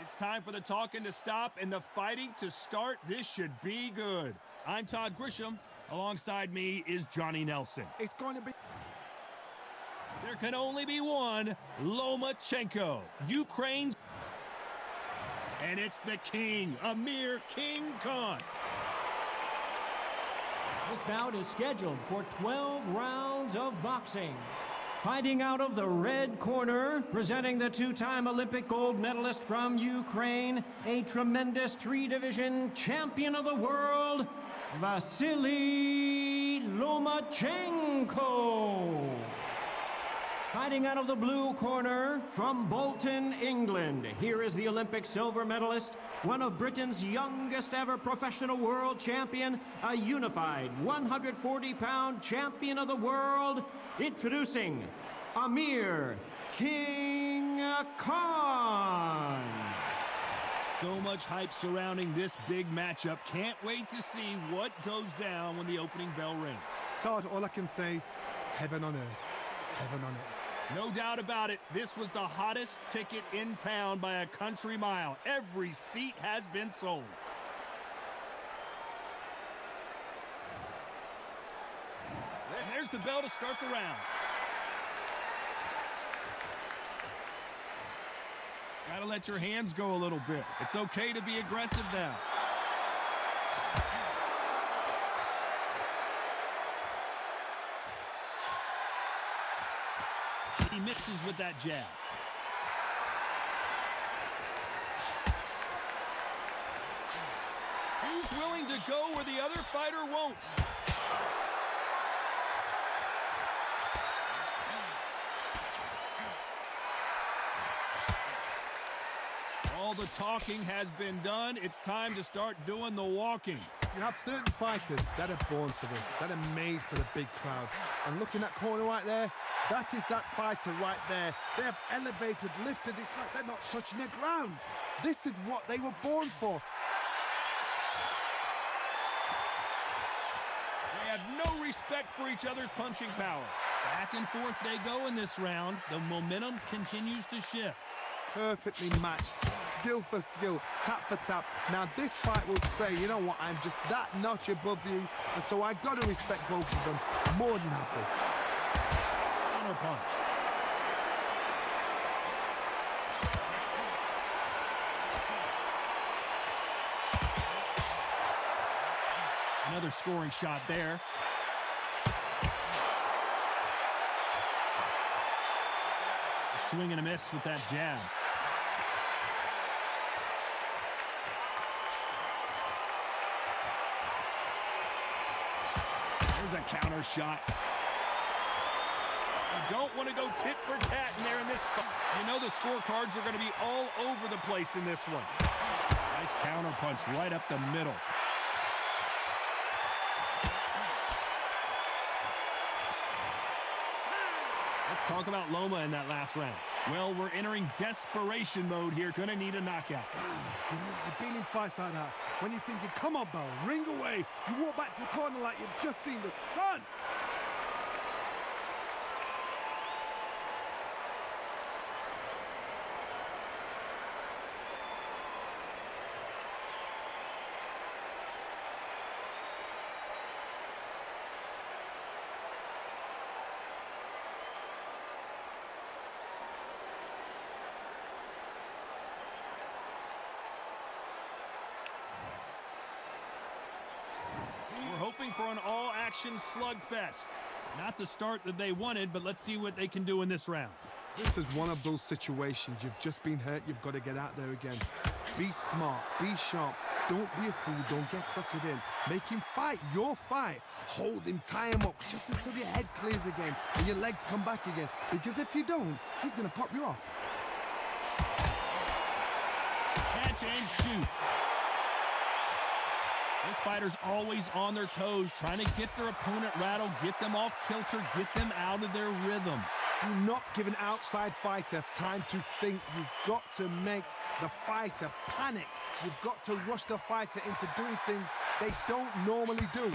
It's time for the talking to stop and the fighting to start. This should be good. I'm Todd Grisham. Alongside me is Johnny Nelson. It's going to be... There can only be one Lomachenko, Ukraine's... And it's the king, Amir King Khan. This bout is scheduled for 12 rounds of boxing. Fighting out of the red corner, presenting the two-time Olympic gold medalist from Ukraine, a tremendous three-division champion of the world, Vasilii Lomachenko. Fighting out of the blue corner, from Bolton, England, here is the Olympic silver medalist, one of Britain's youngest ever professional world champion, a unified 140-pound champion of the world, introducing Amir King Khan. So much hype surrounding this big matchup. Can't wait to see what goes down when the opening bell rings. Todd, all I can say, heaven on earth. Heaven on earth. No doubt about it, this was the hottest ticket in town by a country mile. Every seat has been sold. And there's the bell to start the round. Gotta let your hands go a little bit. It's okay to be aggressive now. He mixes with that jab. He's willing to go where the other fighter won't. All the talking has been done. It's time to start doing the walking. You have certain fighters that are born for this, that are made for the big crowd. And looking at corner right there, that is that fighter right there. They have elevated, lifted. It's like they're not touching the ground. This is what they were born for. They have no respect for each other's punching power. Back and forth they go in this round. The momentum continues to shift. Perfectly matched, skill for skill, tap for tap. Now this fight will say, you know what, I'm just that notch above you, and so I got to respect both of them. More than happy. Counter punch. Another scoring shot there. A swing and a miss with that jab. There's a counter shot. You don't want to go tit for tat in there in this fight. You know the scorecards are going to be all over the place in this one. Nice counter punch right up the middle. Let's talk about Loma in that last round. Well, we're entering desperation mode here. Gonna need a knockout. You know, I've been in fights like that. When you're thinking, come on, Bell, ring away. You walk back to the corner like you've just seen the sun. We're hoping for an all-action slugfest. Not the start that they wanted, but let's see what they can do in this round. This is one of those situations. You've just been hurt. You've got to get out there again. Be smart. Be sharp. Don't be a fool. Don't get suckered in. Make him fight your fight. Hold him. Tie him up just until your head clears again and your legs come back again. Because if you don't, he's going to pop you off. Catch and shoot. This fighter's always on their toes, trying to get their opponent rattled, get them off kilter, get them out of their rhythm. Do not give an outside fighter time to think. You've got to make the fighter panic. You've got to rush the fighter into doing things they don't normally do.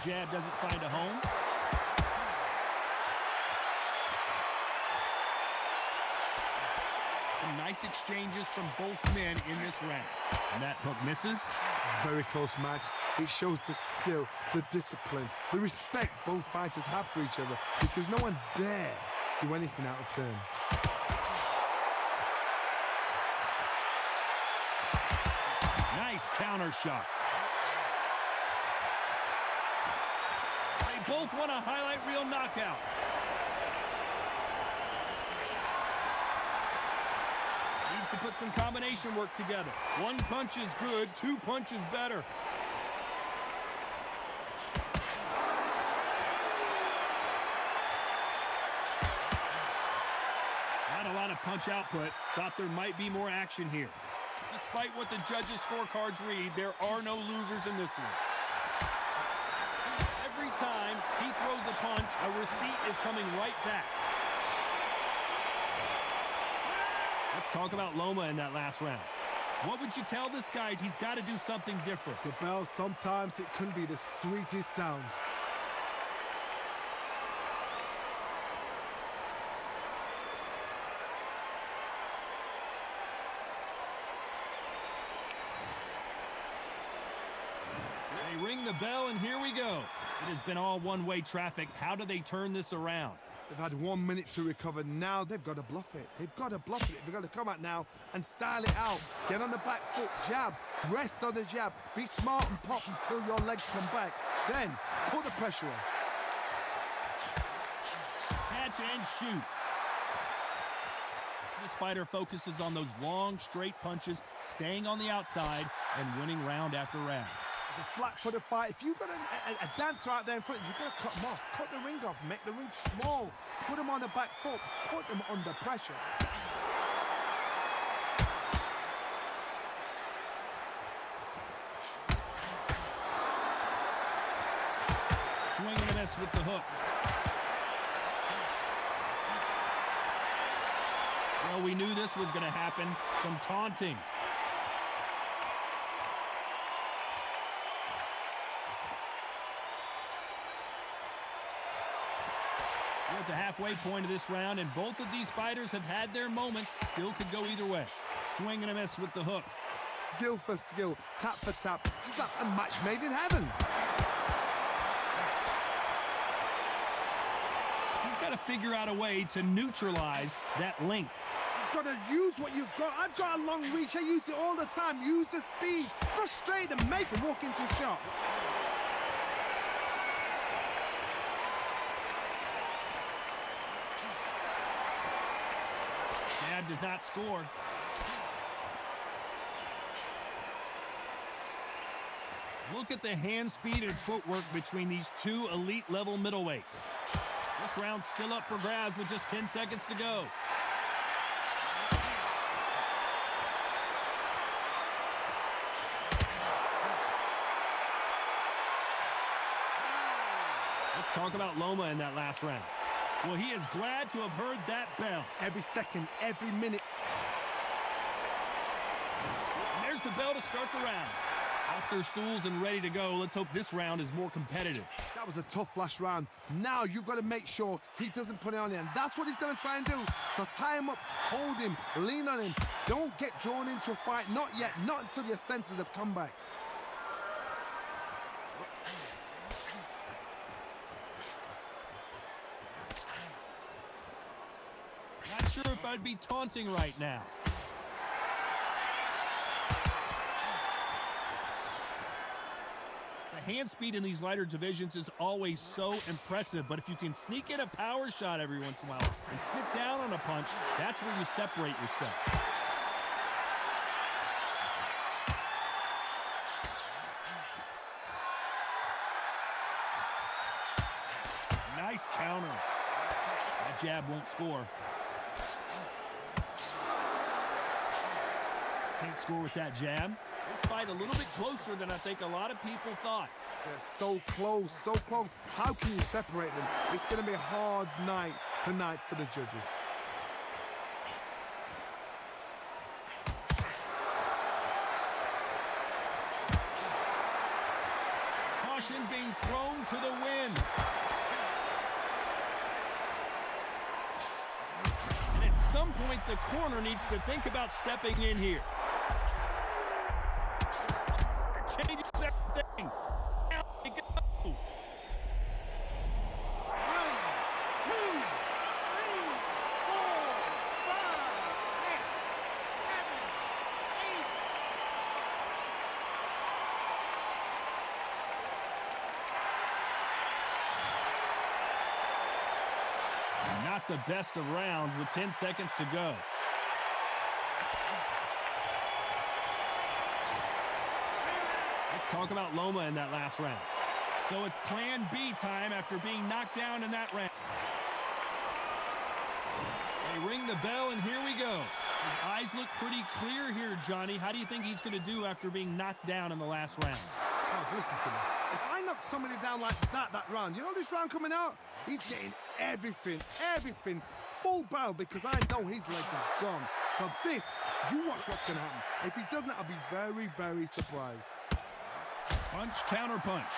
jab doesn't find a home. Some nice exchanges from both men in this round. And that hook misses. Very close match. It shows the skill, the discipline, the respect both fighters have for each other, because no one dare do anything out of turn. Nice counter shot. They both want a highlight reel knockout. Needs to put some combination work together. One punch is good, two punches better. Not a lot of punch output. Thought there might be more action here. Despite what the judges' scorecards read, there are no losers in this one. Every time he throws a punch, a receipt is coming right back. Let's talk about Loma in that last round. What would you tell this guy? He's got to do something different. The bell, sometimes it can be the sweetest sound. They ring the bell, and here we go. It has been all one-way traffic. How do they turn this around? They've had 1 minute to recover. Now they've got to bluff it. They've got to bluff it. They've got to come out now and style it out. Get on the back foot, jab, rest on the jab. Be smart and pop until your legs come back. Then put the pressure on. Catch and shoot. This fighter focuses on those long, straight punches, staying on the outside and winning round after round. It's a flat-footed fight. If you've got a dancer out there in front, you've got to cut them off. Cut the ring off. Make the ring small. Put them on the back foot. Put them under pressure. Swing and a miss with the hook. Well, we knew this was going to happen. Some taunting. We're at the halfway point of this round, and both of these fighters have had their moments. Still could go either way. Swing and a miss with the hook. Skill for skill, tap for tap. Just like a match made in heaven. He's got to figure out a way to neutralize that length. You've got to use what you've got. I've got a long reach. I use it all the time. Use the speed. Frustrate and make him walk into a shot. Jab does not score. Look at the hand speed and footwork between these two elite-level middleweights. This round's still up for grabs with just 10 seconds to go. Let's talk about Loma in that last round. Well, he is glad to have heard that bell. Every second, every minute. And there's the bell to start the round. Off their stools and ready to go. Let's hope this round is more competitive. That was a tough last round. Now you've got to make sure he doesn't put it on you. And that's what he's going to try and do. So tie him up, hold him, lean on him. Don't get drawn into a fight. Not yet. Not until your senses have come back. Not sure if I'd be taunting right now. The hand speed in these lighter divisions is always so impressive, but if you can sneak in a power shot every once in a while and sit down on a punch, that's where you separate yourself. Nice counter. That jab won't score. Can't score with that jab. This fight a little bit closer than I think a lot of people thought. They're so close, so close. How can you separate them? It's going to be a hard night tonight for the judges. action being thrown to the wind. And at some point, the corner needs to think about stepping in here. Changes everything. Now they go. 1, 2, 3, 4, 5, 6, 7, 8. Not the best of rounds with 10 seconds to go. Let's talk about Loma in that last round. So it's plan B time after being knocked down in that round. They ring the bell, and here we go. His eyes look pretty clear here, Johnny. How do you think he's going to do after being knocked down in the last round? Oh, listen to me. If I knock somebody down like that round, you know this round coming out? He's getting everything, full barrel, because I know his legs are gone. So this, you watch what's going to happen. If he doesn't, I'll be very, very surprised. Punch, counter punch.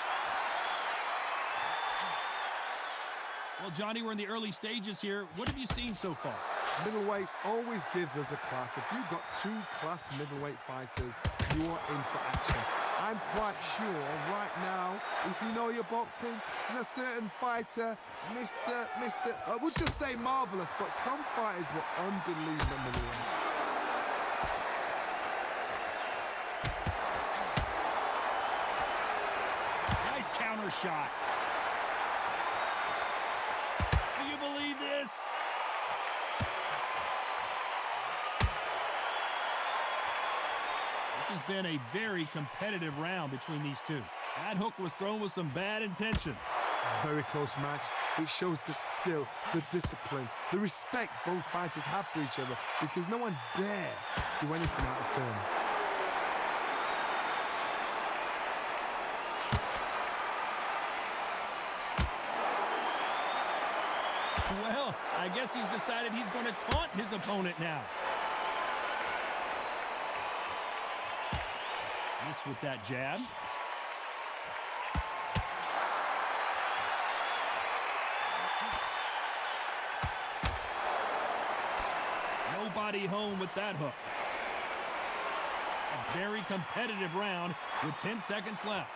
Well, Johnny, we're in the early stages here. What have you seen so far? Middleweights always gives us a class. If you've got 2 class middleweight fighters, you are in for action. I'm quite sure right now, if you know your boxing, there's a certain fighter, I would just say marvelous, but some fighters were unbelievable. Nice counter shot. Do you believe this? This has been a very competitive round between these two. That hook was thrown with some bad intentions. Very close match. It shows the skill, the discipline, the respect both fighters have for each other, because no one dare do anything out of turn. Well, I guess he's decided he's going to taunt his opponent now. Miss with that jab. Nobody home with that hook. A very competitive round with 10 seconds left.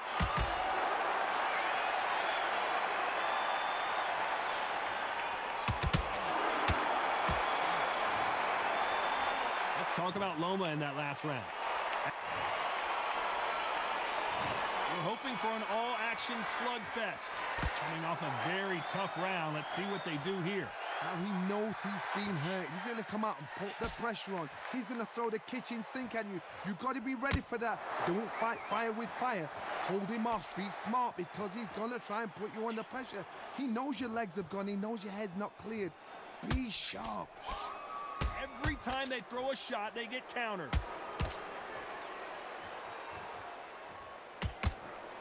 Let's talk about Loma in that last round. We're hoping for an all-action slugfest. Coming off a very tough round. Let's see what they do here. Now he knows he's been hurt. He's going to come out and put the pressure on. He's going to throw the kitchen sink at you. You've got to be ready for that. Don't fight fire with fire. Hold him off. Be smart, because he's going to try and put you under pressure. He knows your legs have gone. He knows your head's not cleared. Be sharp. Every time they throw a shot, they get countered.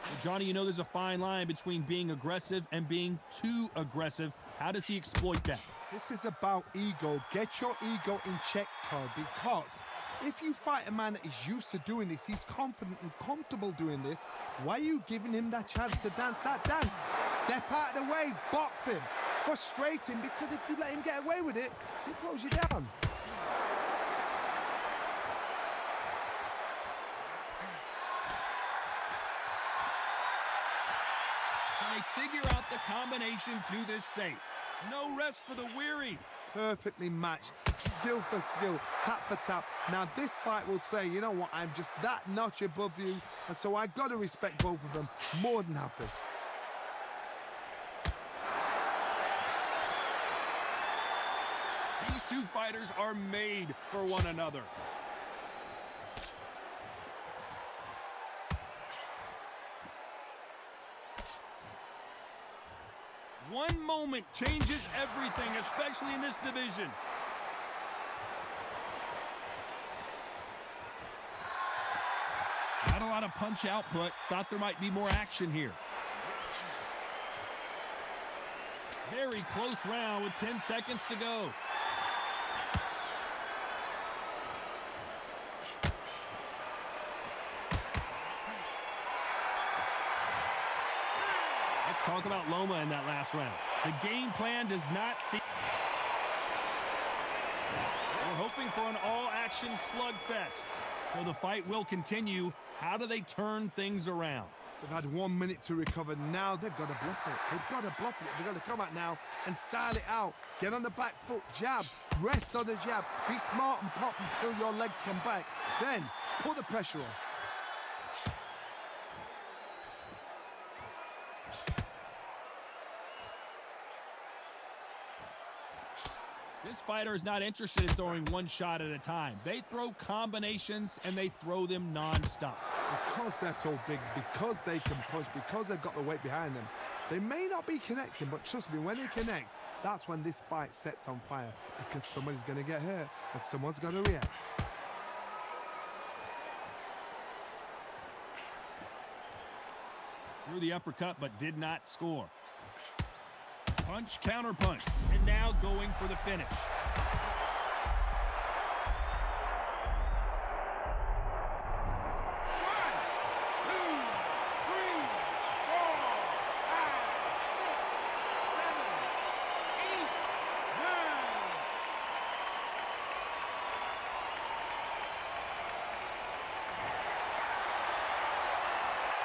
Well, Johnny, you know there's a fine line between being aggressive and being too aggressive. How does he exploit that? This is about ego. Get your ego in check, Todd, because if you fight a man that is used to doing this, he's confident and comfortable doing this, why are you giving him that chance to dance that dance? Step out of the way, box him, frustrate him, because if you let him get away with it, he'll close you down. They figure out the combination to this safe. No rest for the weary. Perfectly matched, skill for skill, tap for tap. Now this fight will say, you know what, I'm just that notch above you, and so I got to respect both of them. More than happy. These two fighters are made for one another. One moment changes everything, especially in this division. Not a lot of punch output. Thought there might be more action here. Very close round with 10 seconds to go. talk about Loma in that last round. The game plan does not seem... We're hoping for an all-action slugfest. So the fight will continue. How do they turn things around? They've had 1 minute to recover. Now they've got to bluff it. They've got to bluff it. They've got to come out now and style it out. Get on the back foot, jab, rest on the jab. Be smart and pop until your legs come back. Then put the pressure on. This fighter is not interested in throwing one shot at a time. They throw combinations, and they throw them non-stop. Because they're so big, because they can punch, because they've got the weight behind them, they may not be connecting, but trust me, when they connect, that's when this fight sets on fire, because somebody's going to get hurt, and someone's got to react. Threw the uppercut, but did not score. Punch, counter punch, and now going for the finish.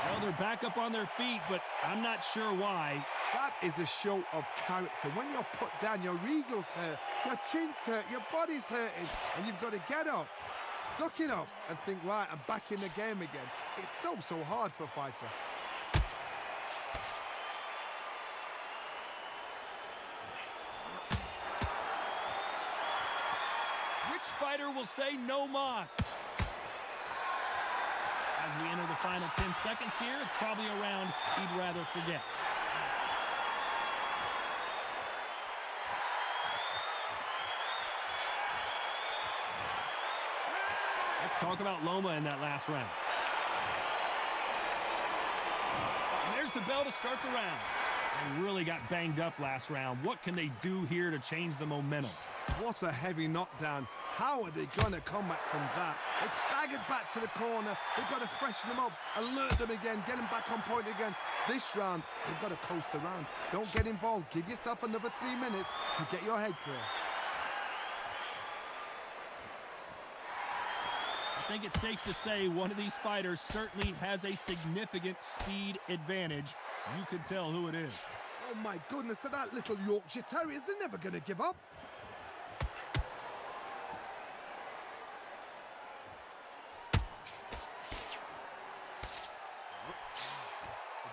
Well, they're back up on their feet, but I'm not sure why. That is a show of character. When you're put down, your ego's hurt, your chin's hurt, your body's hurting, and you've got to get up, suck it up, and think, right, I'm back in the game again. It's so hard for a fighter. Which fighter will say no mas? As we enter the final 10 seconds here, it's probably a round he'd rather forget. Let's talk about Loma in that last round. And there's the bell to start the round. They really got banged up last round. What can they do here to change the momentum? What a heavy knockdown. How are they going to come back from that? They've staggered back to the corner. They've got to freshen them up, alert them again, get them back on point again. This round, they've got to coast around. Don't get involved. Give yourself another 3 minutes to get your head clear. I think it's safe to say one of these fighters certainly has a significant speed advantage. You can tell who it is. Oh my goodness, that little Yorkshire Terriers, they're never going to give up.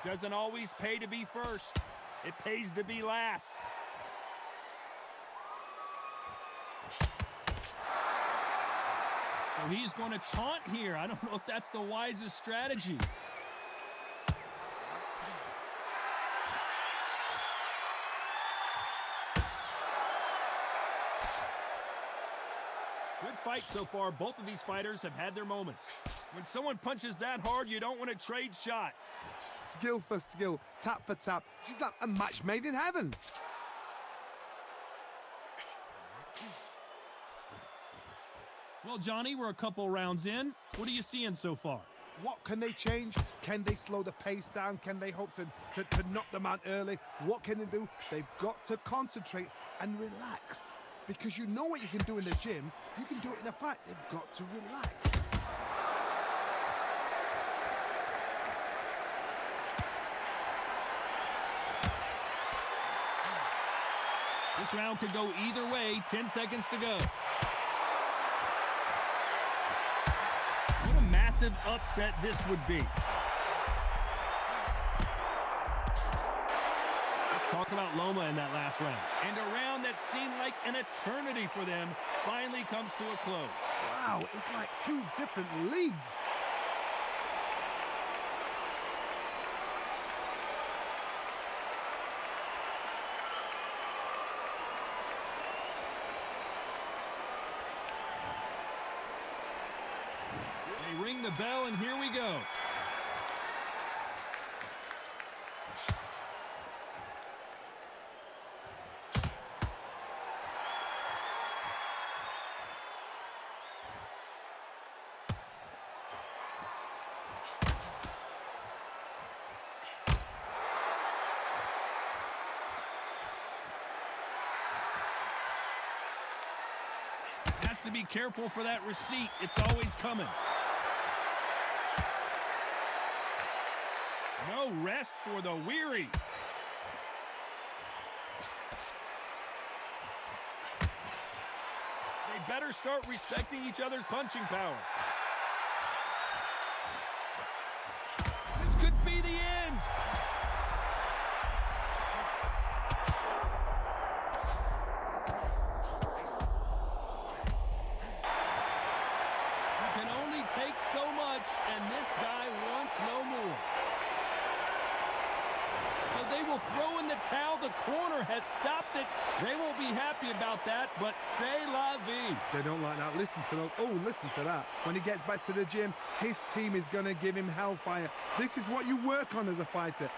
It doesn't always pay to be first. It pays to be last. So he's going to taunt here. I don't know if that's the wisest strategy. Good fight so far. Both of these fighters have had their moments. When someone punches that hard, you don't want to trade shots. Skill for skill, tap for tap. She's like a match made in heaven. Well, Johnny, we're a couple rounds in. What are you seeing so far? What can they change? Can they slow the pace down? Can they hope to knock them out early? What can they do? They've got to concentrate and relax. Because you know what you can do in the gym, you can do it in a fight. They've got to relax. This round could go either way. 10 seconds to go. What a massive upset this would be. Let's talk about Loma in that last round. And a round that seemed like an eternity for them finally comes to a close. Wow, it's like two different leagues. They ring the bell, and here we go. to be careful for that receipt. It's always coming. No rest for the weary. They better start respecting each other's punching power. This could be the end. You can only take so much, and this guy wants no more. So they will throw in the towel. The corner has stopped it. They won't be happy about that, but c'est la vie. They don't like that. Listen to those. Oh, listen to that. When he gets back to the gym, his team is going to give him hellfire. This is what you work on as a fighter.